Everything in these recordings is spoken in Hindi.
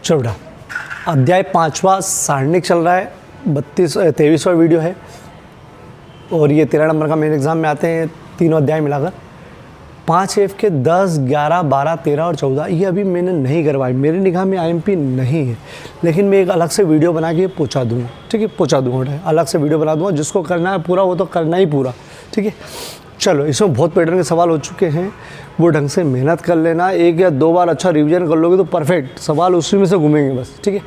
चलो अध्याय 5वां सारणिक चल रहा है, 23वां वीडियो है और ये 13 नंबर का मेन एग्ज़ाम में आते हैं तीनों अध्याय मिलाकर। 5F के 10, 11, 12, 13 और 14 ये अभी मैंने नहीं करवाई, मेरी निगाह में IMP नहीं है, लेकिन मैं एक अलग से वीडियो बना के पहुँचा दूँगा। ठीक है, पहुँचा दूँगा, अलग से वीडियो बना दूँगा। जिसको करना है पूरा वो तो करना ही पूरा। ठीक है, चलो इसमें बहुत पैटर्न के सवाल हो चुके हैं, वो ढंग से मेहनत कर लेना। 1 या 2 बार अच्छा रिवीजन कर लोगे तो परफेक्ट सवाल उसी में से घूमेंगे बस। ठीक है,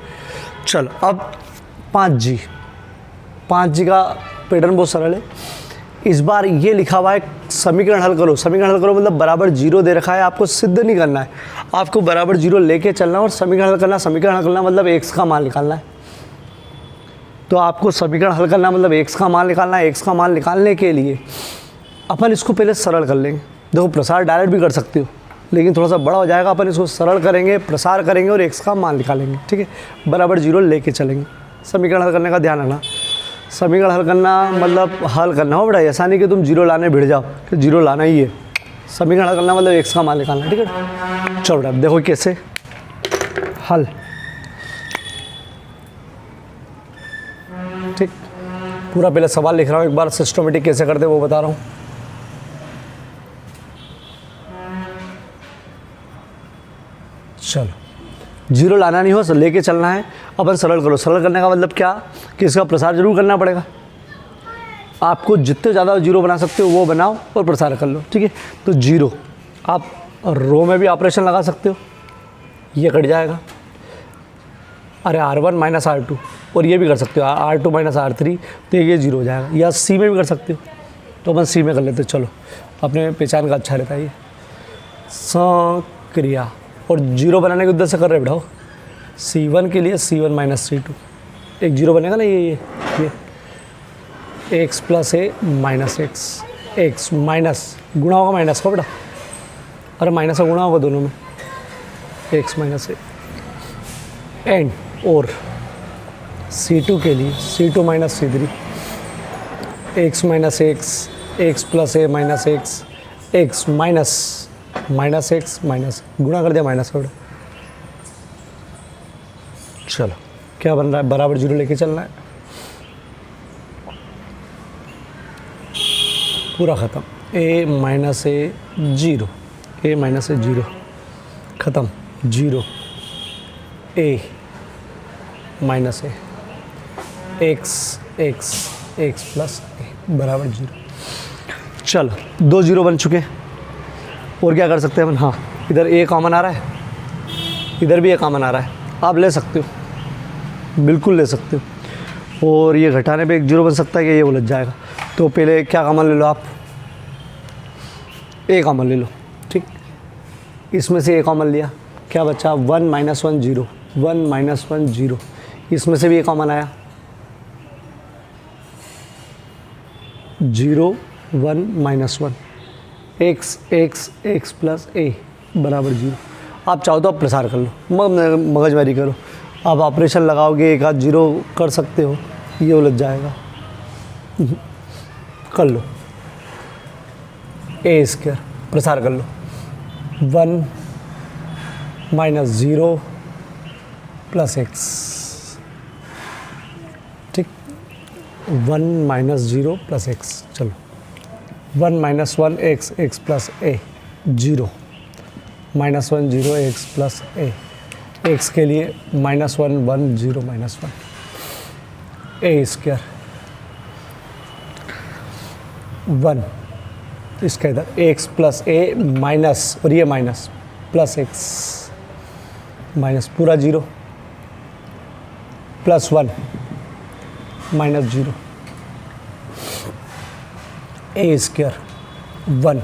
चलो अब 5G का पैटर्न बहुत सरल है। इस बार ये लिखा हुआ है समीकरण हल करो। समीकरण हल करो मतलब बराबर 0 दे रखा है, आपको सिद्ध नहीं करना है, आपको बराबर 0 लेके चलना और समीकरण हल करना। समीकरण हल करना मतलब x का मान निकालना है। तो आपको समीकरण हल करना मतलब x का मान निकालना है। x का मान निकालने के लिए अपन इसको पहले सरल कर लेंगे। देखो प्रसार डायरेक्ट भी कर सकते हो, लेकिन थोड़ा सा बड़ा हो जाएगा। अपन इसको सरल करेंगे, प्रसार करेंगे और x का मान निकालेंगे। ठीक है, बराबर 0 लेके चलेंगे। समीकरण हल करने का ध्यान रखना। समीकरण हल करना मतलब हल करना हो बेटा, ऐसा नहीं कि तुम 0 लाने भिड़ जाओ कि 0 लाना ही है। समीकरण हल करना मतलब x का मान निकालना। ठीक है, चलो बेटा देखो कैसे हल। ठीक, पूरा पहले सवाल लिख रहा हूँ, एक बार सिस्टमेटिक कैसे करते वो बता रहा हूँ। चलो 0 लाना नहीं हो, लेके चलना है। अपन सरल करो। सरल करने का मतलब क्या कि इसका प्रसार जरूर करना पड़ेगा। आपको जितने ज़्यादा 0 बना सकते हो वो बनाओ और प्रसार कर लो। ठीक है, तो 0 आप रो में भी ऑपरेशन लगा सकते हो, ये कट जाएगा। अरे R1 माइनस R2, और ये भी कर सकते हो R2 माइनस R3, तो ये 0 हो जाएगा। या C में भी कर सकते हो, तो अपन C में कर लेते हो। चलो अपने पहचान का अच्छा रहता है ये सक्रिया। और 0 बनाने के उद्देश्य से कर रहे बैठाओ। C1 के लिए C1 माइनस C2, एक 0 बनेगा ना, ये x plus a minus x minus गुणा होगा माइनस का बेटा। अरे माइनस का गुणा होगा दोनों में, x माइनस a एंड और C2 के लिए C2 minus C3 x minus x plus a minus x minus x minus गुणा कर दिया माइनस का। चलो क्या बन रहा है, बराबर 0 लेके चलना है, पूरा ख़त्म। a minus a 0, a minus a 0 ख़त्म। 0 a minus a x plus a बराबर 0। चलो 2 0 बन चुके हैं, और क्या कर सकते हैं अपन। हाँ, इधर a कॉमन आ रहा है, इधर भी a कॉमन आ रहा है, आप ले सकते हो, बिल्कुल ले सकते हो। और ये घटाने पे एक 0 बन सकता है कि ये उलझ जाएगा। तो पहले क्या कॉमन ले लो आप, a कॉमन ले लो। ठीक, इसमें से a कॉमन लिया, क्या बचा 1 माइनस 1 0, 1 माइनस 1 0। इसमें से भी a कॉमन आया 0 1 माइनस 1 x प्लस a बराबर 0। आप चाहो तो आप प्रसार कर लो, मगजमारी करो। आप ऑपरेशन लगाओगे, एक आध 0 कर सकते हो, ये उलझ जाएगा। कर लो a स्क्वायर, प्रसार कर लो 1 माइनस 0 प्लस x। ठीक, 1 माइनस 0 प्लस x। चलो 1 minus 1 x plus a 0 minus 1 0 x plus a। x के लिए माइनस 1 1 0 माइनस 1 a स्क्वायर 1, इसका इधर x प्लस a माइनस, और ये माइनस प्लस x माइनस पूरा 0 प्लस 1 माइनस 0 a स्क्वायर 1,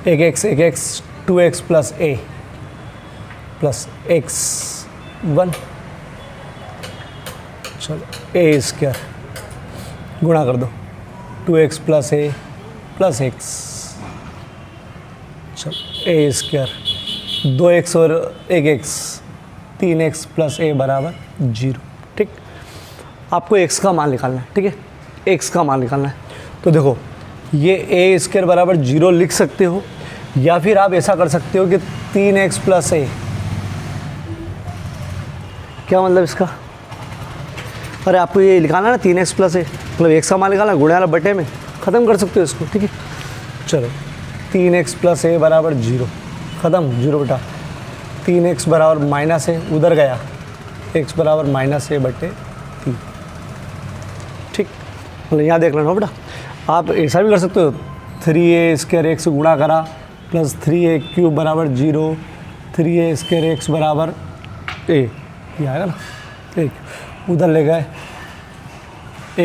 एक x 2x plus a plus x 1। चलो a स्क्वायर गुणा कर दो 2x plus a plus x। चलो a स्क्वायर 2x और 1x 3x प्लस a बराबर 0। ठीक, आपको x का मान निकालना है। ठीक है, x का मान निकालना है। तो देखो ये a स्क्वायर बराबर 0 लिख सकते हो, या फिर आप ऐसा कर सकते हो कि 3x प्लस a क्या मतलब इसका? अरे आपको ये निकालना ना 3x प्लस है, मतलब एक का मान निकालना, गुणे वाला बटे में ख़त्म कर सकते हो इसको, ठीक है। चलो 3x प्लस ए बराबर 0, ख़त्म, 0 बटा 3x बराबर माइनस है, उधर गया x बराबर माइनस ए बटे 3, ठीक। मतलब यहाँ देख लेना बेटा, आप ऐसा भी कर सकते हो, 3a स्क्वायर एक्स गुणा करा प्लस 3a क्यूब बराबर 0, 3a स्क्वायर एक्स बराबर ए, ये आएगा ना, एक उधर ले गए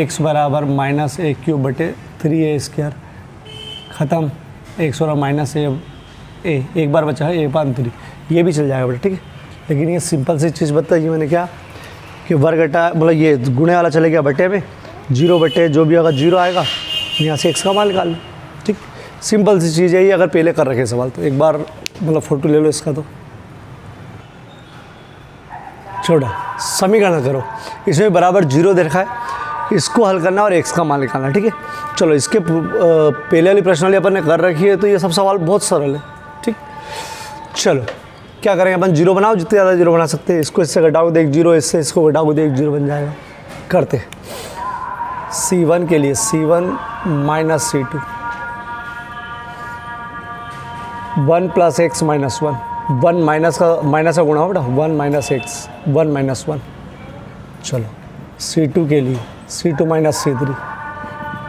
x बराबर माइनस ए क्यूब बटे 3a स्क्वायर, ख़त्म, x बराबर माइनस ए, एक बार बचा है a/3, ये भी चल जाएगा बेटा, ठीक है। लेकिन ये सिंपल सी चीज़ बताई मैंने क्या कि वर्ग घटा, मतलब ये गुणे वाला चले गया बटे में, 0 बटे जो भी अगर 0 आएगा यहाँ से x का मान निकाल लो, ठीक। सिंपल सी चीज़ है ये, अगर पहले कर रखे सवाल तो एक बार मतलब फ़ोटो ले लो इसका। तो छोटा समीकरण करो, इसमें बराबर 0 दे रखा है, इसको हल करना और x का मान निकालना, ठीक है। चलो इसके पहले वाली प्रश्नावली अपन ने कर रखी है, तो ये सब सवाल बहुत सरल है, ठीक। चलो क्या करेंगे अपन, 0 बनाओ, जितने ज़्यादा 0 बना सकते हैं, इसको इससे घटाओ तो 1 0, इससे इसको घटाओ तो 1 0 बन जाएगा। करते C1 के लिए C1 minus C2, 1 plus x minus 1, 1 minus का गुणा हो बेटा, 1 माइनस एक्स, 1 माइनस 1। चलो C2 के लिए C2 minus C3,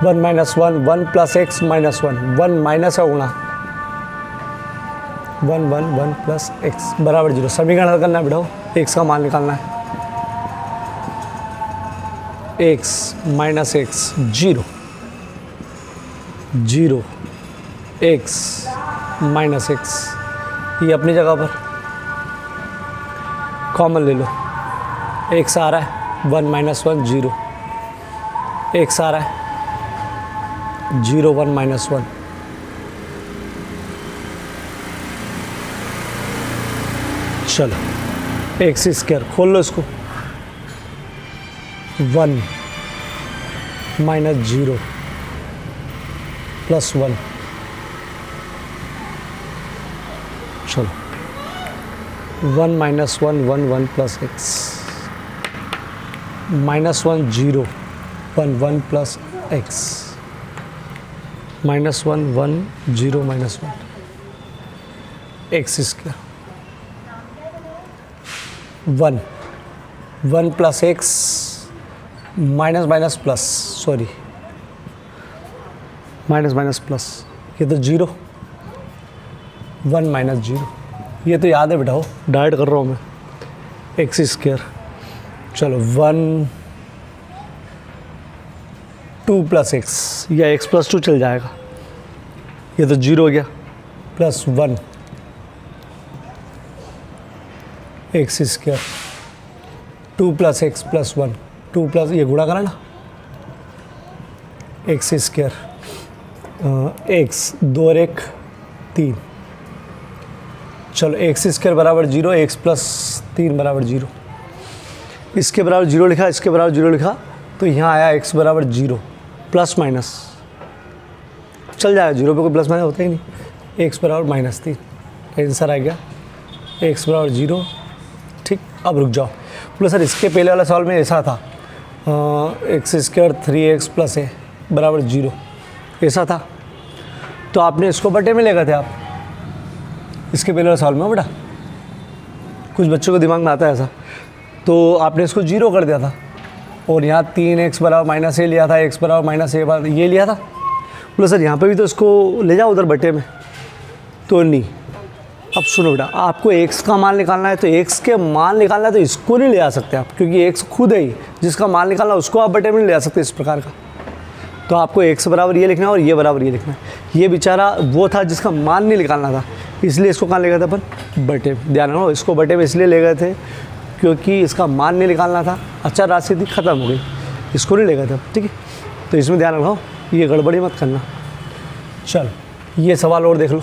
1 minus 1, 1 plus x minus 1, 1 minus का गुणा 1 1 1 प्लस एक्स बराबर 0। समीकरण हल करना है बेटा, एक्स का मान निकालना है, x minus x 0 0 x minus x, ये अपनी जगह पर कॉमन ले लो, एक्स आ रहा है 1 माइनस 1 0, एक्स आ रहा है 0 1 माइनस 1, चलो एक्स स्क्वायर खोल लो इसको, 1 माइनस 0 प्लस 1, चलो 1 minus 1 1 1 plus x, minus 1 0 1 1 plus x, minus 1 1 0 minus 1 x square, 1 1 plus x minus minus plus, sorry minus minus plus, ये तो 0 1 माइनस 0, ये तो याद है बेटा, हो डाइट कर रहा हूँ मैं, एक्स स्क्वायर। चलो 1 2 प्लस एक्स, या एक्स प्लस 2 चल जाएगा, ये तो 0 हो गया, plus 1 x square, 2 plus x plus 1, 2 plus ये गुणा करा ना, एक्स स्क्वायर, एक्स 2 और 1 3, चलो एक्स स्क्वायर बराबर 0, एक्स प्लस 3 बराबर 0, इसके बराबर 0 लिखा, इसके बराबर 0 लिखा, तो यहाँ आया एक्स बराबर 0, प्लस माइनस चल जाएगा, 0 पे कोई प्लस माइनस होता ही नहीं, एक्स बराबर माइनस 3, आंसर आ गया एक्स बराबर 0, ठीक। अब रुक जाओ, बोले सर इसके पहले वाला सवाल में ऐसा था, एक्स स्क्वायर 3x प्लस ए बराबर 0, ऐसा था, तो आपने इसको बटे में ले गए थे आप, इसके पहले वाला सवाल में बेटा, कुछ बच्चों को दिमाग में आता है ऐसा, तो आपने इसको 0 कर दिया था, और यहाँ 3x बराबर माइनस ए लिया था, x बराबर माइनस ए बराबर ये लिया था, बोले सर यहाँ पे भी तो इसको ले जाओ उधर बटे में, तो नहीं। अब सुनो बेटा, आपको x का मान निकालना है, तो x के मान निकालना है तो इसको नहीं ले आ सकते आप, क्योंकि x खुद है ही, जिसका मान निकालना है उसको आप बटे में नहीं ले आ सकते इस प्रकार का, तो आपको x बराबर ये लिखना है और ये बराबर ये लिखना है। ये बेचारा वो था जिसका मान नहीं निकालना था, इसलिए इसको कहाँ ले गए थे अपन, बटे में। ध्यान रखो, इसको बटे में इसलिए ले गए थे क्योंकि इसका मान नहीं निकालना था, अच्छा राशि थी ख़त्म हो गई, इसको नहीं ले गए थे, ठीक है। तो इसमें ध्यान रखो, ये गड़बड़ी मत करना। चल ये सवाल और देख लो,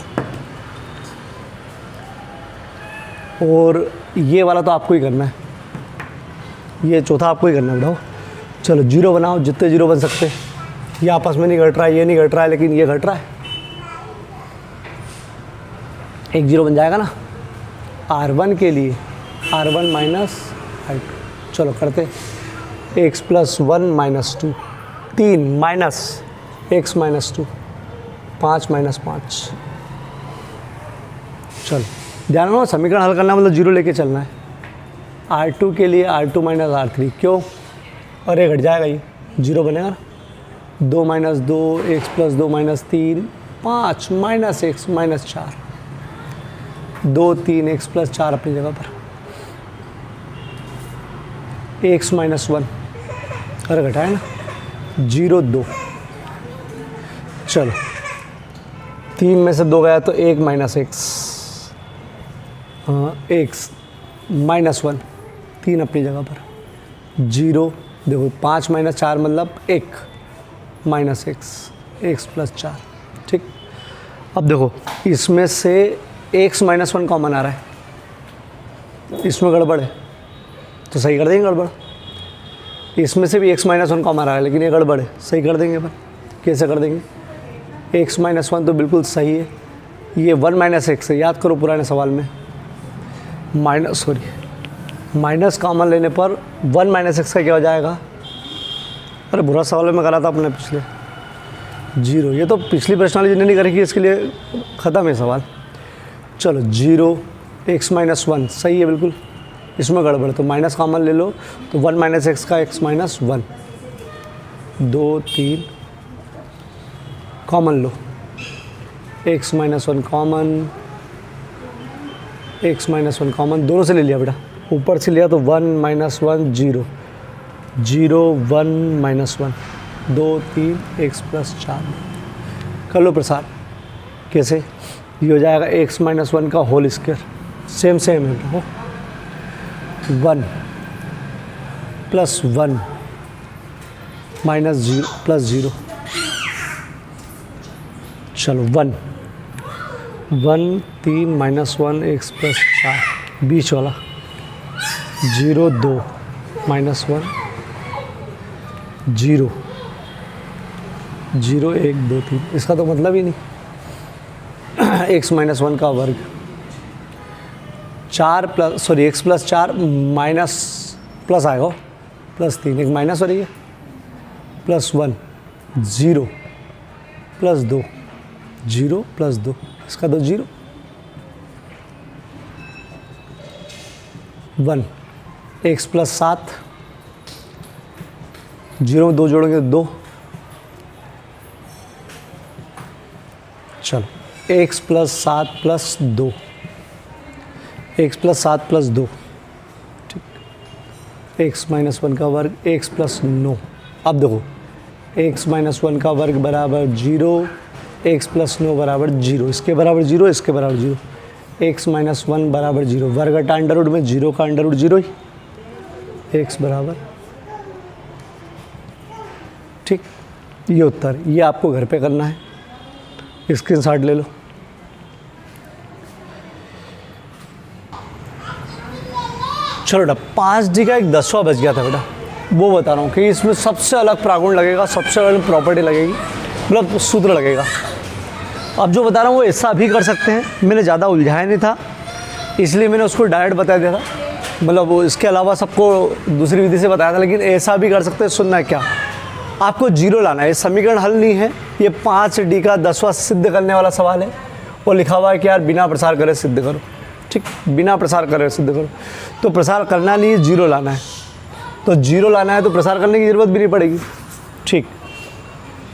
और ये वाला तो आपको ही करना है, ये चौथा आपको ही करना है बेटा। चलो 0 बनाओ, जितने 0 बन सकते, ये आपस में नहीं घट रहा है, ये नहीं घट रहा है, लेकिन ये घट रहा है, एक 0 बन जाएगा ना। R1 के लिए R1 माइनस I2। चलो करते, x plus 1 minus 2, 3 minus x minus 2, 5 minus 5। चलो ध्यान रखो, समीकरण हल करना मतलब जीरो लेके चलना है। R2 के लिए R2 माइनस R3, क्यों? और ये घट जाएगा, ये जीरो बनेगा ना। 2 minus 2, x plus 2 minus 3, 5 minus x minus 4, 2 3 x plus 4 अपनी जगह पर, x माइनस 1, अरे घटाए ना, 0 2। चलो 3 में से 2 गया तो 1 माइनस x, x माइनस 1, 3 अपनी जगह पर, 0। देखो 5 माइनस 4 मतलब 1 माइनस x प्लस 4। ठीक, अब देखो इसमें से x माइनस 1 कॉमन आ रहा है, इसमें गड़बड़ है तो सही कर देंगे गड़बड़। इसमें से भी x माइनस 1 कॉमन आ रहा है लेकिन ये गड़बड़ है, सही कर देंगे। पर कैसे कर देंगे? x माइनस 1 तो बिल्कुल सही है, ये 1 माइनस x है, याद करो पुराने सवाल में माइनस कॉमन लेने पर 1 माइनस x का क्या हो जाएगा? अरे बुरा सवाल में करा था अपने पिछले, 0। ये तो पिछली प्रश्नावली जिन्हें नहीं करेगी इसके लिए ख़त्म है सवाल। चलो 0 x माइनस 1 सही है बिल्कुल, इसमें गड़बड़ तो माइनस कॉमन ले लो, तो 1 माइनस x का x माइनस 1, 2 3 कॉमन लो, x minus 1 common, x minus 1 common दोनों से ले लिया बेटा, ऊपर से लिया तो 1 माइनस 1 0, 0 1 माइनस 1, 2 3 x प्लस 4। कर लो प्रसार, कैसे? ये हो जाएगा x माइनस 1 का होल स्क्वायर, सेम है हो, 1 प्लस 1 माइनस 0 प्लस 0। चलो 1 3 माइनस 1 x प्लस 4, बीच वाला 0 2 माइनस 1 0 0 1 2 3, इसका तो मतलब ही नहीं। x माइनस 1 का वर्ग, x प्लस 4 माइनस प्लस आएगा प्लस 3, एक माइनस हो रही है, प्लस 1 0 प्लस 2 0 प्लस 2, इसका तो 0 1 x प्लस 7, 0 में 2 जोड़ेंगे तो 2। चलो x plus 7 plus 2, x plus 7 plus 2, ठीक, x माइनस 1 का वर्ग, x प्लस 9। अब देखो x माइनस 1 का वर्ग बराबर 0, x प्लस 9 बराबर 0, इसके बराबर 0, इसके बराबर 0, x माइनस 1 बराबर 0, वर्ग हटा अंडर रूट में 0 का अंडर रूट 0 ही, x बराबर, ठीक। ये उत्तर, ये आपको घर पे करना है, स्क्रीनशॉट ले लो। चलो बेटा 5D का एक 10वां बच गया था बेटा, वो बता रहा हूँ कि इसमें सबसे अलग प्रागुण लगेगा, सबसे अलग प्रॉपर्टी लगेगी, मतलब सूत्र लगेगा। अब जो बता रहा हूँ वो ऐसा भी कर सकते हैं, मैंने ज़्यादा उलझाया नहीं था इसलिए मैंने उसको डायरेक्ट बता दिया था, मतलब वो इसके अलावा सबको दूसरी विधि से बताया था, लेकिन ऐसा भी कर सकते हैं। सुनना क्या, आपको 0 लाना है, समीकरण हल नहीं है, ये 5D का 10वां सिद्ध करने वाला सवाल है और लिखा हुआ है कि यार बिना प्रसार करे सिद्ध करो, ठीक, बिना प्रसार करे सिद्ध करो। तो प्रसार करना नहीं है, 0 लाना है, तो 0 लाना है तो प्रसार करने की ज़रूरत भी नहीं पड़ेगी, ठीक।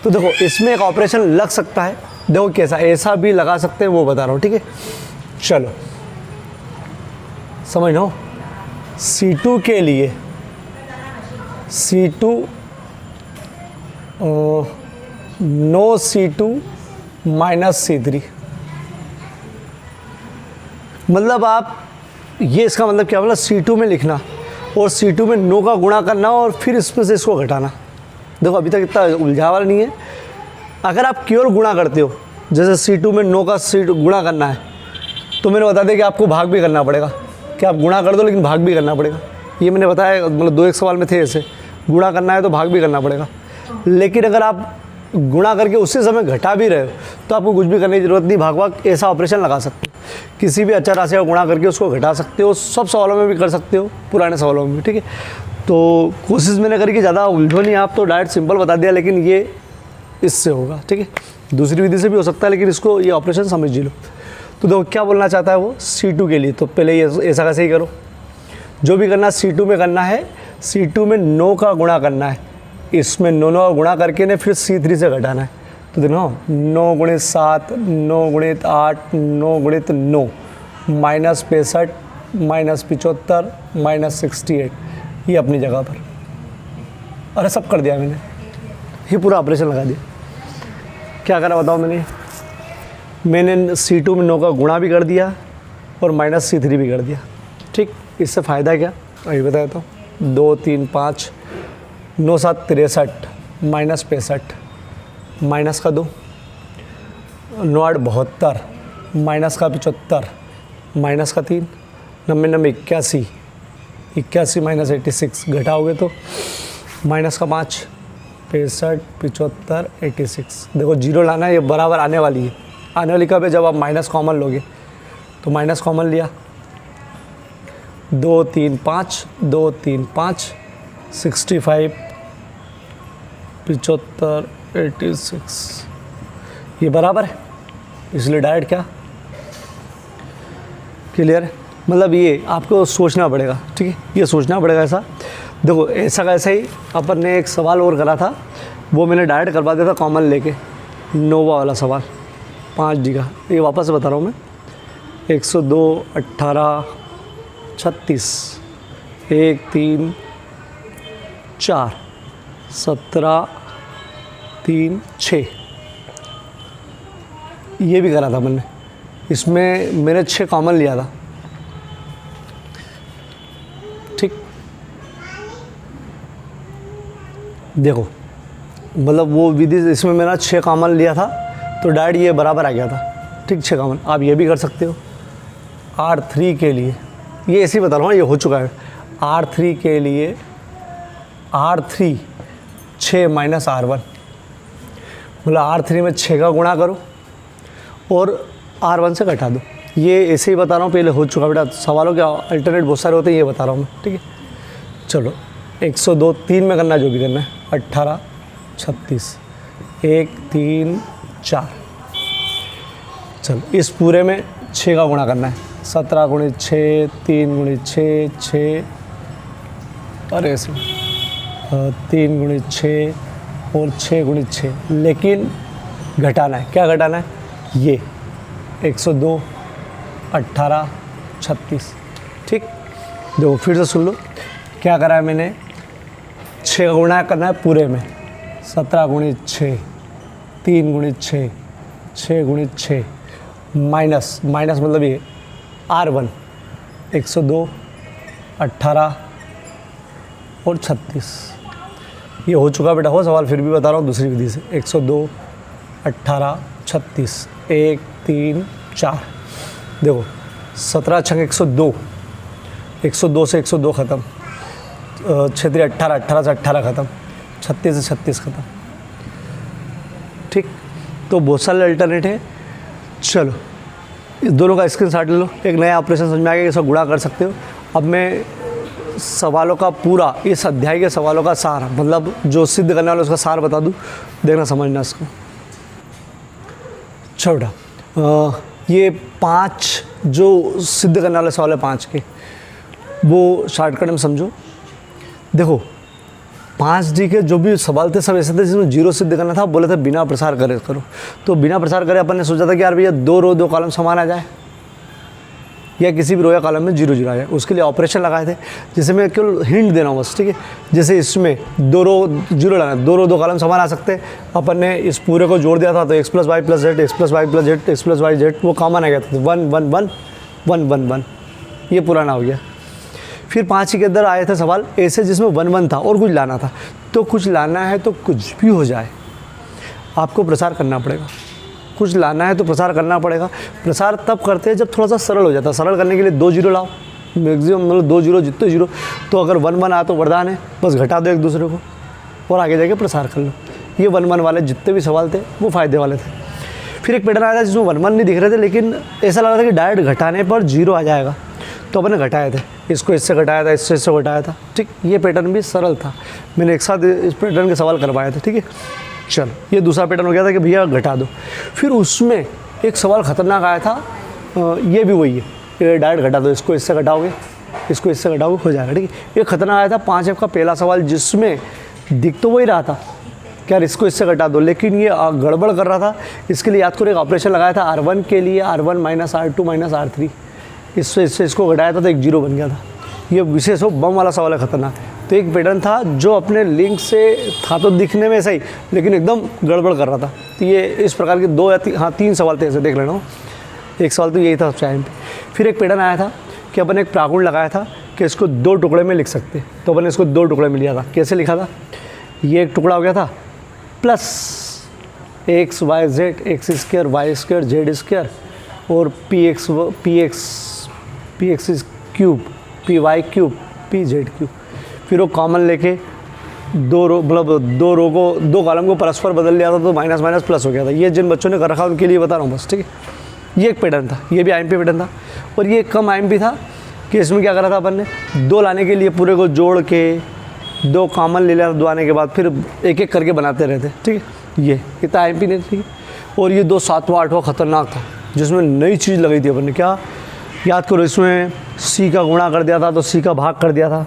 तो देखो इसमें एक ऑपरेशन लग सकता है, देखो कैसा, ऐसा भी लगा सकते हैं, वो बता रहा हूँ, ठीक है। चलो समझ लो, C2 के लिए C2 no C2 minus C3, मतलब आप ये इसका मतलब क्या, मतलब C2 में लिखना और C2 में नो का गुणा करना और फिर इसमें से इसको घटाना। देखो अभी तक इतना उलझा वाला नहीं है, अगर आप केवल गुणा करते हो, जैसे C2 में नो का गुणा करना है, तो मैंने बता दिया कि आपको भाग भी करना पड़ेगा, कि आप गुणा कर दो लेकिन भाग भी करना पड़ेगा, ये मैंने बताया, मतलब 2 एक सवाल में थे ऐसे, गुणा करना है तो भाग भी करना पड़ेगा। लेकिन अगर आप गुणा करके उसी समय घटा भी रहे हो तो आपको कुछ भी करने की ज़रूरत नहीं, भाग ऐसा ऑपरेशन लगा सकते हो किसी भी अचर राशि का गुणा करके उसको घटा सकते हो, सब सवालों में भी कर सकते हो, पुराने सवालों में भी, ठीक है। तो कोशिश मैंने करी कि ज़्यादा उलझो नहीं आप, तो डायरेक्ट सिंपल बता दिया, लेकिन ये इससे होगा, ठीक है। दूसरी विधि से भी हो सकता है, लेकिन इसको ये ऑपरेशन समझ लो। तो देखो क्या बोलना चाहता है वो C2 के लिए। तो पहले ये ऐसा कैसे ही करो, जो भी करना C2 में करना है, C2 में 9 का गुणा करना है, इसमें 9 का गुणा करके ने फिर C3 से घटाना है। तो देखो 9 गुणित 7, 9 गुणित 8, 9 गुणित 9, -65, -75, -68, ये अपनी जगह पर। अरे सब कर दिया मैंने, ये पूरा ऑपरेशन लगा दिया। क्या करा बताओ मैंने C2 में 9 का गुणा भी कर दिया और -C3 भी कर दिया, ठीक। इससे फ़ायदा क्या अभी बता देता हूँ। 2 3 5, 9 7 63, -65, माइनस का 2, 9 8 72, माइनस का 75, माइनस का 3, 90 90 81, 81 -86 घटाओगे तो माइनस का 5, 65 75 86। देखो जीरो लाना है, ये बराबर आने वाली है। आने वाली कब है, जब आप माइनस कॉमन लोगे। तो माइनस कॉमन लिया, 2 3 5, 2 3 5, 65 75 86, ये बराबर है, इसलिए डायरेक्ट क्या क्लियर है। मतलब ये आपको सोचना पड़ेगा, ठीक है, ये सोचना पड़ेगा ऐसा। देखो ऐसा कैसा ही अपन ने एक सवाल और करा था, वो मैंने डायरेक्ट करवा दिया था कॉमन लेके, नोवा वाला सवाल 5D का। ये वापस बता रहा हूँ मैं, 102 18 36 1 3 4 17 3 6, ये भी करा था मैंने। इसमें मैंने 6 कॉमन लिया था, ठीक। देखो मतलब वो विधि, इसमें मैंने 6 कॉमन लिया था, तो डायरेक्ट ये बराबर आ गया था, ठीक। 6 कॉमन आप ये भी कर सकते हो। R3 के लिए ये ऐसे ही बता रहा हूँ, ये हो चुका है। R3 के लिए R3 6 - R1, मतलब R3 में 6 का गुणा करो और R1 से घटा दो। ये ऐसे ही बता रहा हूँ, पहले हो चुका बेटा। सवालों के अल्टरनेट बहुत सारे होते हैं, ये बता रहा हूँ मैं, ठीक है। चलो 102 3 में करना, जो भी करना है, 18 36 1 3 4। चलो इस पूरे में 6 का गुणा करना है, 17 गुणित 6, 3 गुणित 6 6, अरे इसमें 3 गुणित 6 और 6 गुणित 6, लेकिन घटाना है। क्या घटाना है, ये 102 18 36, ठीक। देखो फिर से सुन लो, क्या करा है मैंने, 6 का गुणा करना है पूरे में, 17 गुणित 6, 3 गुणित 6, 6 गुणित 6, माइनस मतलब ये R1 102 18 और 36, ये हो चुका बेटा हो सवाल। फिर भी बता रहा हूँ दूसरी विधि से, 102 18 36 1 3 4। देखो 17 छंग 102, 102 से 102 ख़त्म, 6 3 18, 18 से 18 ख़त्म, 36 से 36 ख़त्म, ठीक। तो बहुत सारे अल्टरनेट है। चलो इस दोनों का स्क्रीनशॉट ले लो, एक नया ऑपरेशन समझ में आ गया, इसको गुणा कर सकते हो। अब मैं सवालों का पूरा, इस अध्याय के सवालों का सार, मतलब जो सिद्ध करने वाला उसका सार बता दूं, देखना समझना इसको। छोटा ये 5 जो सिद्ध करने वाले सवाल है 5 के, वो शॉर्टकट में समझो। देखो 5D के जो भी सवाल थे सब ऐसे थे जिसमें 0 सिद्ध करना था, बोले थे बिना प्रसार करे करो। तो बिना प्रसार करे अपन ने सोचा था कि यार भैया 2 रो 2 कॉलम समान आ जाए, या किसी भी रो या कॉलम में 0 0 आ जाए। उसके लिए ऑपरेशन लगाए थे, जिसे मैं केवल हिंट दे रहा हूँ बस, ठीक है। जैसे इसमें 2 रो 0 लगाना, 2 रो 2 कॉलम समान आ सकते, अपन ने इस पूरे को जोड़ दिया था, तो x + y + z, x + y + z, x + y z, वो कॉमन आ गया था, 1 1 1 1 1 1, ये पुराना हो गया। फिर 5 के अंदर आए थे सवाल ऐसे जिसमें 1 1 था और कुछ लाना था। तो कुछ लाना है तो कुछ भी हो जाए आपको प्रसार करना पड़ेगा, कुछ लाना है तो प्रसार करना पड़ेगा। प्रसार तब करते हैं जब थोड़ा सा सरल हो जाता है। सरल करने के लिए 2 0 लाओ, मैक्सिमम मतलब 2 0 जितने 0, तो अगर 1 1 आया तो वरदान है, बस घटा दो एक दूसरे को और आगे जाके प्रसार कर लो। ये 1 1 वाले जितने भी सवाल थे वो फ़ायदे वाले थे। फिर एक पैटर्न आया था जिसमें 1 1 नहीं दिख रहे थे, लेकिन ऐसा लग रहा था कि डायरेक्ट घटाने पर 0 आ जाएगा, तो अपने घटाए थे, इसको इससे घटाया था, इससे घटाया था। ठीक, ये पैटर्न भी सरल था, मैंने एक साथ इस पैटर्न के सवाल करवाए थे। ठीक है, चलो ये दूसरा पैटर्न हो गया था कि भैया घटा दो। फिर उसमें एक सवाल ख़तरनाक आया था, ये भी वही है, ये डायरेक्ट घटा दो, इसको इससे घटाओगे, इसको इससे घटाओगे, हो जाएगा। ठीक है, ये खतरनाक आया था 5F का पहला सवाल, जिसमें दिख तो वही रहा था कि यार इसको इससे घटा दो, लेकिन ये गड़बड़ कर रहा था। इसके लिए याद करो एक ऑपरेशन लगाया था R1 के लिए, R1 minus R2 minus R3, इससे इसको घटाया था तो एक 0 बन गया था। ये विशेष हो बम वाला सवाल है, खतरनाक। तो एक पैटर्न था जो अपने लिंक से था तो दिखने में सही, लेकिन एकदम गड़बड़ कर रहा था। तो ये इस प्रकार के 2 या 3 सवाल थे, ऐसे देख लेना। एक सवाल तो यही था सबसे अहम। फिर एक पैटर्न आया था कि अपन एक प्रागुण लगाया था कि इसको 2 टुकड़े में लिख सकते, तो अपन इसको 2 टुकड़े में लिया था। कैसे लिखा था, ये एक टुकड़ा हो गया था plus x y z x square y square z square और px cube py cube pz cube. फिर वो कॉमन लेके 2 रो मतलब 2 रो को 2 कॉलम को परस्पर बदल लिया था, तो माइनस माइनस प्लस हो गया था। ये जिन बच्चों ने कर रखा उनके लिए बता रहा हूँ बस। ठीक है, ये एक पैटर्न था, ये भी IMP पैटर्न था। और ये कम IMP था कि इसमें क्या करा था अपन ने, 2 लाने के लिए पूरे को जोड़ के 2 कॉमन ले लिया, 2 आने के बाद फिर एक एक करके बनाते रहते। ठीक है, ये इतना IMP नहीं। ठीक है, और ये 2 7वां 8वां खतरनाक था, जिसमें नई चीज़ लगाई थी अपन ने। क्या याद करो, इसमें C का गुणा कर दिया था तो C का भाग कर दिया था,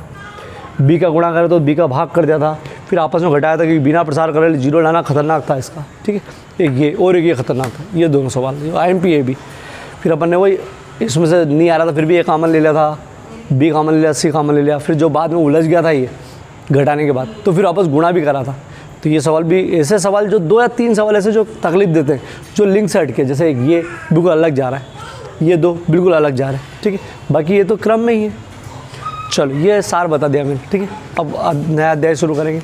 B का गुणा करे तो B का भाग कर दिया था, फिर आपस में घटाया था कि बिना प्रसार करे 0 लाना खतरनाक था इसका। ठीक है, एक ये और एक ये खतरनाक था। ये दोनों सवाल IMP ये भी। फिर अपन ने वही इसमें से नहीं आ रहा था, फिर भी A कॉमन ले लिया था, B कॉमन ले लिया, C कॉमन ले लिया। फिर जो बाद में उलझ गया था ये घटाने के बाद, तो फिर वापस गुणा भी करा था। तो ये सवाल भी ऐसे सवाल जो 2 या 3 सवाल ऐसे जो तकलीफ देते हैं, जो लिंक से हटके, जैसे ये बिल्कुल अलग जा रहा है, ये 2 बिल्कुल अलग जा रहे हैं। ठीक है, बाकी ये तो क्रम में ही है। चलो ये सार बता दिया मैंने। ठीक है, अब नया अध्याय शुरू करेंगे।